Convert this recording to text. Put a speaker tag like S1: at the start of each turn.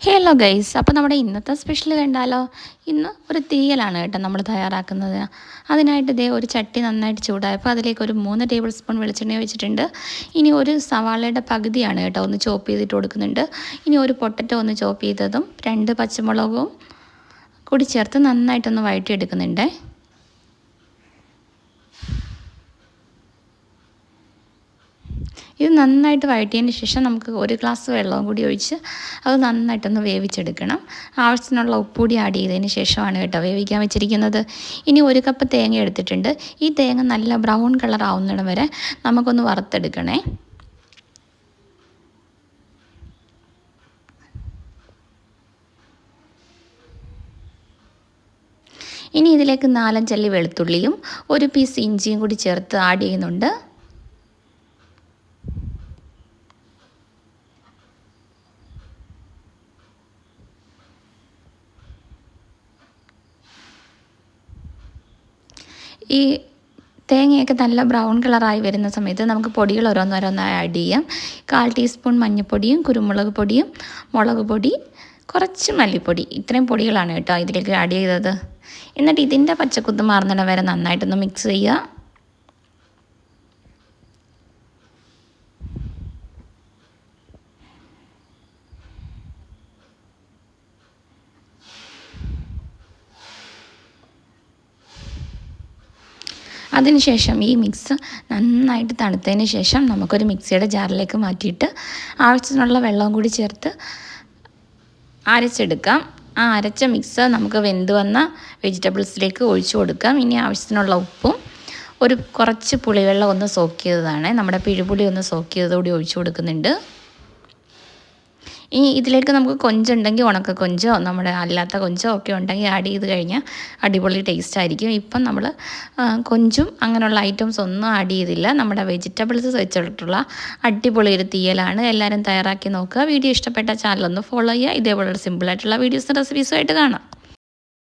S1: Hello guys, അപ്പോൾ നമ്മുടെ ഇന്നത്തെ സ്പെഷ്യൽ കണ്ടാലോ. ഇന്ന് ഒരു തീയലാണ് കേട്ടോ നമ്മൾ തയ്യാറാക്കുന്നത്. അതിനായിട്ട് ഇതേ ഒരു ചട്ടി നന്നായിട്ട് ചൂടായപ്പോൾ അതിലേക്ക് ഒരു 3 ടേബിൾ സ്പൂൺ വെളിച്ചെണ്ണ ഒഴിച്ചിട്ടുണ്ട്. ഇനി ഒരു സവാളയുടെ പകുതിയാണ് കേട്ടോ ഒന്ന് ചോപ്പ് ചെയ്തിട്ട് കൊടുക്കുന്നുണ്ട്. ഇനി ഒരു പൊട്ടറ്റോ ഒന്ന് ചോപ്പ് ചെയ്തതും 2 പച്ചമുളകും കൂടി ചേർത്ത് നന്നായിട്ടൊന്ന് വഴറ്റിയെടുക്കുന്നുണ്ട്. ഇത് നന്നായിട്ട് വഴറ്റിയതിന് ശേഷം നമുക്ക് ഒരു ഗ്ലാസ് വെള്ളവും കൂടി ഒഴിച്ച് അത് നന്നായിട്ടൊന്ന് വേവിച്ചെടുക്കണം. ആവശ്യത്തിനുള്ള ഉപ്പ് കൂടി ആഡ് ചെയ്തതിന് ശേഷമാണ് കേട്ടോ വേവിക്കാൻ വെച്ചിരിക്കുന്നത്. ഇനി 1 കപ്പ് തേങ്ങ എടുത്തിട്ടുണ്ട്. ഈ തേങ്ങ നല്ല ബ്രൗൺ കളർ ആവുന്നിടം വരെ നമുക്കൊന്ന് വറുത്തെടുക്കണേ. ഇനി ഇതിലേക്ക് 4 അല്ലി വെളുത്തുള്ളിയും 1 പീസ് ഇഞ്ചിയും കൂടി ചേർത്ത് ആഡ് ചെയ്യുന്നുണ്ട്. ഈ തേങ്ങയൊക്കെ നല്ല ബ്രൗൺ കളറായി വരുന്ന സമയത്ത് നമുക്ക് പൊടികൾ ഓരോന്നോരോന്നായി ആഡ് ചെയ്യാം. 1/4 ടീസ്പൂൺ മഞ്ഞൾപ്പൊടിയും കുരുമുളക് പൊടിയും മുളക് പൊടി കുറച്ച് മല്ലിപ്പൊടി, ഇത്രയും പൊടികളാണ് കേട്ടോ ഇതിലേക്ക് ആഡ് ചെയ്തത്. എന്നിട്ട് ഇതിൻ്റെ പച്ചക്കുത്ത് മാറുന്നിടം വരെ നന്നായിട്ടൊന്ന് മിക്സ് ചെയ്യുക. അതിനുശേഷം ഈ മിക്സ് നന്നായിട്ട് തണുത്തതിന് ശേഷം നമുക്കൊരു മിക്സിയുടെ ജാറിലേക്ക് മാറ്റിയിട്ട് ആവശ്യത്തിനുള്ള വെള്ളവും കൂടി ചേർത്ത് അരച്ചെടുക്കാം. ആ അരച്ച മിക്സ് നമുക്ക് വെന്ത് വന്ന വെജിറ്റബിൾസിലേക്ക് ഒഴിച്ചു കൊടുക്കാം. ഇനി ആവശ്യത്തിനുള്ള ഉപ്പും കുറച്ച് പുളിവെള്ളം ഒന്ന് സോക്ക് ചെയ്തതാണ്, നമ്മുടെ പിഴുപുളി ഒന്ന് സോക്ക് ചെയ്തതുകൂടി ഒഴിച്ചു കൊടുക്കുന്നുണ്ട്. ഇനി ഇതിലേക്ക് നമുക്ക് കൊഞ്ചുണ്ടെങ്കിൽ ഉണക്ക കൊഞ്ചോ നമ്മുടെ അല്ലാത്ത കൊഞ്ചോ ഒക്കെ ഉണ്ടെങ്കിൽ ആഡ് ചെയ്ത് കഴിഞ്ഞാൽ അടിപൊളി ടേസ്റ്റ് ആയിരിക്കും. ഇപ്പം നമ്മൾ കൊഞ്ചും അങ്ങനെയുള്ള ഐറ്റംസ് ഒന്നും ആഡ് ചെയ്തില്ല. നമ്മുടെ വെജിറ്റബിൾസ് വെച്ചിട്ടുള്ള അടിപൊളി ഒരു തീയലാണ്. എല്ലാവരും തയ്യാറാക്കി നോക്കുക. വീഡിയോ ഇഷ്ടപ്പെട്ട ചാനലൊന്ന് ഫോളോ ചെയ്യുക. ഇതേപോലുള്ള സിമ്പിളായിട്ടുള്ള വീഡിയോസും റെസിപ്പീസുമായിട്ട് കാണാം.